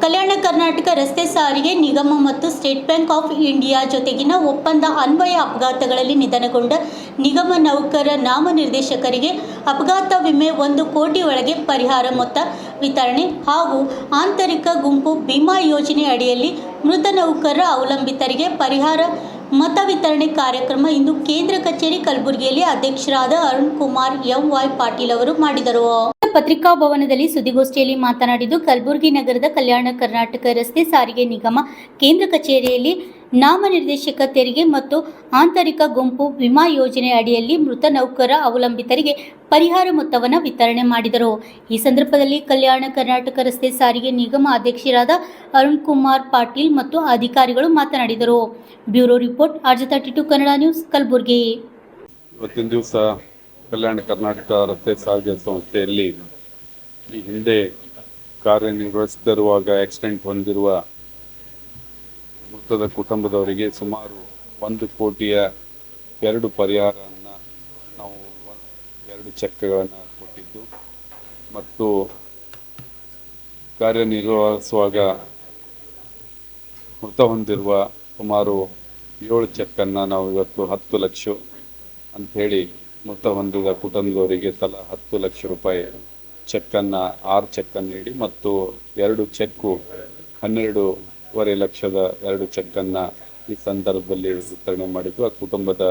ಕಲ್ಯಾಣ ಕರ್ನಾಟಕ ರಸ್ತೆ ಸಾರಿಗೆ ನಿಗಮ ಮತ್ತು ಸ್ಟೇಟ್ ಬ್ಯಾಂಕ್ ಆಫ್ ಇಂಡಿಯಾ ಜೊತೆಗಿನ ಒಪ್ಪಂದ ಅನ್ವಯ ಅಪಘಾತಗಳಲ್ಲಿ ನಿಧನಗೊಂಡ ನಿಗಮ ನೌಕರ ನಾಮನಿರ್ದೇಶಕರಿಗೆ ಅಪಘಾತ ವಿಮೆ 1 ಕೋಟಿ ಒಳಗೆ ಪರಿಹಾರ ಮೊತ್ತ ವಿತರಣೆ ಹಾಗೂ ಆಂತರಿಕ ಗುಂಪು ವಿಮಾ ಯೋಜನೆ ಅಡಿಯಲ್ಲಿ ಮೃತ ನೌಕರರ ಅವಲಂಬಿತರಿಗೆ ಪರಿಹಾರ ಮತ ವಿತರಣೆ ಕಾರ್ಯಕ್ರಮ ಇಂದು ಕೇಂದ್ರ ಕಚೇರಿ ಕಲಬುರಗಿಯಲ್ಲಿ ಅಧ್ಯಕ್ಷರಾದ ಅರುಣ್ ಕುಮಾರ್ ಎಂ.ವೈ. ಪಾಟೀಲ್ ಅವರು ಮಾಡಿದರು. ಪತ್ರಿಕಾ ಭವನದಲ್ಲಿ ಸುದ್ದಿಗೋಷ್ಠಿಯಲ್ಲಿ ಮಾತನಾಡಿದ್ದು, ಕಲಬುರಗಿ ನಗರದ ಕಲ್ಯಾಣ ಕರ್ನಾಟಕ ರಸ್ತೆ ಸಾರಿಗೆ ನಿಗಮ ಕೇಂದ್ರ ಕಚೇರಿಯಲ್ಲಿ ನಾಮನಿರ್ದೇಶಕ ತೆರಿಗೆ ಮತ್ತು ಆಂತರಿಕ ಗುಂಪು ವಿಮಾ ಯೋಜನೆ ಅಡಿಯಲ್ಲಿ ಮೃತ ನೌಕರ ಅವಲಂಬಿತರಿಗೆ ಪರಿಹಾರ ಮೊತ್ತವನ್ನು ವಿತರಣೆ ಮಾಡಿದರು. ಈ ಸಂದರ್ಭದಲ್ಲಿ ಕಲ್ಯಾಣ ಕರ್ನಾಟಕ ರಸ್ತೆ ಸಾರಿಗೆ ನಿಗಮ ಅಧ್ಯಕ್ಷರಾದ ಅರುಣ್ ಕುಮಾರ್ ಪಾಟೀಲ್ ಮತ್ತು ಅಧಿಕಾರಿಗಳು ಮಾತನಾಡಿದರು. Bureau report RJ32 Kannada news, Kalaburagi. ಇವತ್ತಿನ ದಿವಸ ಕಲ್ಯಾಣ ಕರ್ನಾಟಕ ರಸ್ತೆ ಸಾರಿಗೆ ಸಂಸ್ಥೆಯಲ್ಲಿ ಈ ಹಿಂದೆ ಕಾರ್ಯನಿರ್ವಹಿಸುತ್ತಿರುವಾಗ ಆಕ್ಸಿಡೆಂಟ್ ಹೊಂದಿರುವ ಮೃತದ ಕುಟುಂಬದವರಿಗೆ ಸುಮಾರು 1 ಕೋಟಿಯ 2 ಪರಿಹಾರವನ್ನು ನಾವು 2 ಚೆಕ್ಗಳನ್ನು ಕೊಟ್ಟಿದ್ದು ಮತ್ತು ಕಾರ್ಯನಿರ್ವಹಿಸುವಾಗ ಮೃತ ಹೊಂದಿರುವ ಸುಮಾರು 7 ಚೆಕ್ಕನ್ನು ನಾವು ಇವತ್ತು 10 ಲಕ್ಷ ಅಂಥೇಳಿ ಮೃತ ಹೊಂದಿದ ಕುಟುಂಬದವರಿಗೆ ತಲಾ 10 ಲಕ್ಷ ರೂಪಾಯಿ ಚೆಕ್ಕನ್ನು 6 ಚೆಕ್ಕನ್ನು ನೀಡಿ ಮತ್ತು 2 ಚೆಕ್ಕು 12.5 ಲಕ್ಷದ 2 ಚೆಕ್ಕನ್ನು ಈ ಸಂದರ್ಭದಲ್ಲಿ ವಿತರಣೆ ಮಾಡಿದ್ದು. ಆ ಕುಟುಂಬದ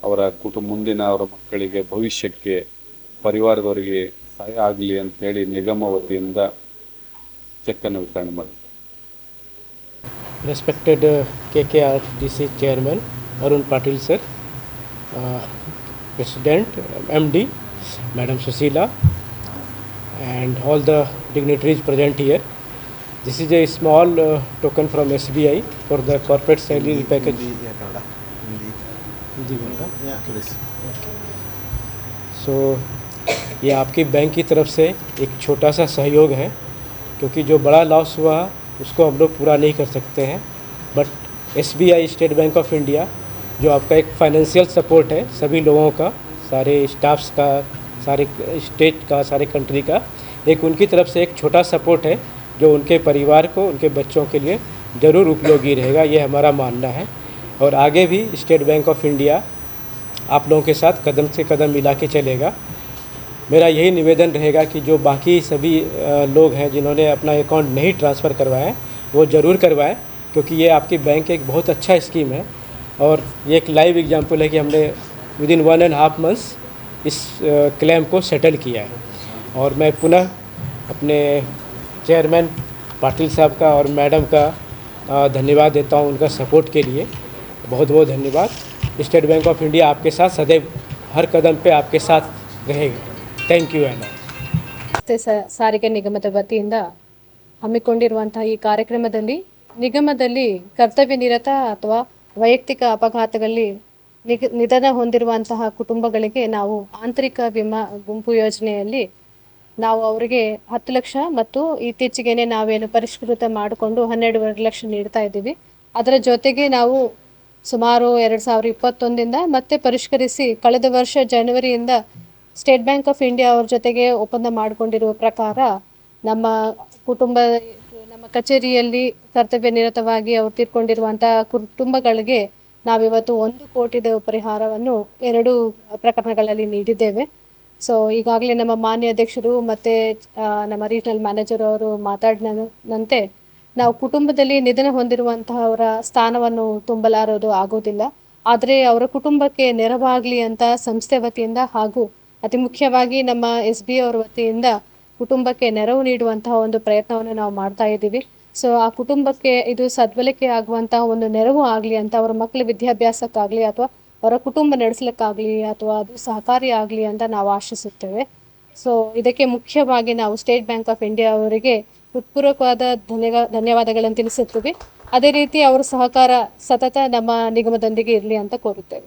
ಅವರ ಮುಂದಿನ ಅವರ ಮಕ್ಕಳಿಗೆ ಭವಿಷ್ಯಕ್ಕೆ ಪರಿವಾರದವರಿಗೆ ಸಹಾಯ ಆಗಲಿ ಅಂತೇಳಿ ನಿಗಮ ವತಿಯಿಂದ ಚೆಕ್ಕನ್ನು ವಿತರಣೆ ಮಾಡಿದ್ದು. Respected KKRTC Chairman Arun Patil sir, President MD Madam Susila and all the dignitaries present here. This is a small token from SBI for the corporate salary package. So ये आपकी बैंक की तरफ से एक छोटा सा सहयोग है, क्योंकि जो बड़ा लॉस हुआ उसको हम लोग पूरा नहीं कर सकते हैं, but SBI state bank of India जो आपका एक फाइनेंशियल सपोर्ट है सभी लोगों का, सारे स्टाफ्स का, सारे स्टेट का, सारे कंट्री का, एक उनकी तरफ से एक छोटा सपोर्ट है जो उनके परिवार को, उनके बच्चों के लिए ज़रूर उपयोगी रहेगा, ये हमारा मानना है. और आगे भी स्टेट बैंक ऑफ इंडिया आप लोगों के साथ कदम से कदम मिला के चलेगा. मेरा यही निवेदन रहेगा कि जो बाकी सभी लोग हैं जिन्होंने अपना अकाउंट नहीं ट्रांसफ़र करवाया वो ज़रूर करवाएं, क्योंकि ये आपकी बैंक एक बहुत अच्छा स्कीम है और ये एक लाइव एग्जांपल है कि हमने विदिन 1.5 मंथ्स इस क्लेम को सेटल किया है. और मैं पुनः अपने चेयरमैन पाटिल साहब का और मैडम का धन्यवाद देता हूँ उनका सपोर्ट के लिए. बहुत बहुत धन्यवाद. स्टेट बैंक ऑफ इंडिया आपके साथ सदैव हर कदम पे आपके साथ रहेगा. Thank you. ರಸ್ತೆ ಸಾರಿಗೆ ನಿಗಮದ ವತಿಯಿಂದ ಹಮ್ಮಿಕೊಂಡಿರುವಂತಹ ಈ ಕಾರ್ಯಕ್ರಮದಲ್ಲಿ ನಿಗಮದಲ್ಲಿ ಕರ್ತವ್ಯ ನಿರತ ಅಥವಾ ವೈಯಕ್ತಿಕ ಅಪಘಾತಗಳಲ್ಲಿ ನಿಧನ ಹೊಂದಿರುವಂತಹ ಕುಟುಂಬಗಳಿಗೆ ನಾವು ಆಂತರಿಕ ವಿಮಾ ಗುಂಪು ಯೋಜನೆಯಲ್ಲಿ ನಾವು ಅವರಿಗೆ 10 ಲಕ್ಷ ಮತ್ತು ಇತ್ತೀಚೆಗೆ ನಾವೇನು ಪರಿಷ್ಕೃತ ಮಾಡಿಕೊಂಡು 12.5 ಲಕ್ಷ ನೀಡ್ತಾ ಇದ್ದೀವಿ. ಅದರ ಜೊತೆಗೆ ನಾವು ಸುಮಾರು 2021ರಿಂದ ಮತ್ತೆ ಪರಿಷ್ಕರಿಸಿ ಕಳೆದ ವರ್ಷ ಜನವರಿಯಿಂದ ಸ್ಟೇಟ್ ಬ್ಯಾಂಕ್ ಆಫ್ ಇಂಡಿಯಾ ಅವ್ರ ಜೊತೆಗೆ ಒಪ್ಪಂದ ಮಾಡಿಕೊಂಡಿರುವ ಪ್ರಕಾರ ನಮ್ಮ ಕಚೇರಿಯಲ್ಲಿ ಕರ್ತವ್ಯ ನಿರತವಾಗಿ ಅವ್ರು ತೀರ್ಕೊಂಡಿರುವಂತಹ ಕುಟುಂಬಗಳಿಗೆ ನಾವಿವತ್ತು 1 ಕೋಟಿದ ಪರಿಹಾರವನ್ನು 2 ಪ್ರಕರಣಗಳಲ್ಲಿ ನೀಡಿದ್ದೇವೆ. ಸೊ ಈಗಾಗಲೇ ನಮ್ಮ ಮಾನ್ಯ ಅಧ್ಯಕ್ಷರು ಮತ್ತು ನಮ್ಮ ರೀಜನಲ್ ಮ್ಯಾನೇಜರ್ ಅವರು ಮಾತಾಡಿದಂತೆ ನಾವು ಕುಟುಂಬದಲ್ಲಿ ನಿಧನ ಹೊಂದಿರುವಂತಹವರ ಸ್ಥಾನವನ್ನು ತುಂಬಲಾರೋದು ಆಗೋದಿಲ್ಲ, ಆದರೆ ಅವರ ಕುಟುಂಬಕ್ಕೆ ನೆರವಾಗಲಿ ಅಂತ ಸಂಸ್ಥೆ ವತಿಯಿಂದ ಹಾಗೂ ಅತಿ ಮುಖ್ಯವಾಗಿ ನಮ್ಮ SBI ಅವರ ವತಿಯಿಂದ ಕುಟುಂಬಕ್ಕೆ ನೆರವು ನೀಡುವಂತಹ ಒಂದು ಪ್ರಯತ್ನವನ್ನು ನಾವು ಮಾಡ್ತಾ ಇದ್ದೀವಿ. ಸೊ ಆ ಕುಟುಂಬಕ್ಕೆ ಇದು ಸದ್ಬಳಕೆ ಆಗುವಂತಹ ಒಂದು ನೆರವು ಆಗಲಿ ಅಂತ, ಅವರ ಮಕ್ಕಳ ವಿದ್ಯಾಭ್ಯಾಸಕ್ಕಾಗಲಿ ಅಥವಾ ಅವರ ಕುಟುಂಬ ನಡೆಸಲಿಕ್ಕಾಗಲಿ ಅಥವಾ ಅದು ಸಹಕಾರಿ ಆಗಲಿ ಅಂತ ನಾವು ಆಶಿಸುತ್ತೇವೆ. ಸೊ ಇದಕ್ಕೆ ಮುಖ್ಯವಾಗಿ ನಾವು ಸ್ಟೇಟ್ ಬ್ಯಾಂಕ್ ಆಫ್ ಇಂಡಿಯಾ ಅವರಿಗೆ ಹೃತ್ಪೂರ್ವಕವಾದ ಧನ್ಯವಾದಗಳನ್ನು ತಿಳಿಸುತ್ತೀವಿ. ಅದೇ ರೀತಿ ಅವರ ಸಹಕಾರ ಸತತ ನಮ್ಮ ನಿಗಮದೊಂದಿಗೆ ಇರಲಿ ಅಂತ ಕೋರುತ್ತೇವೆ.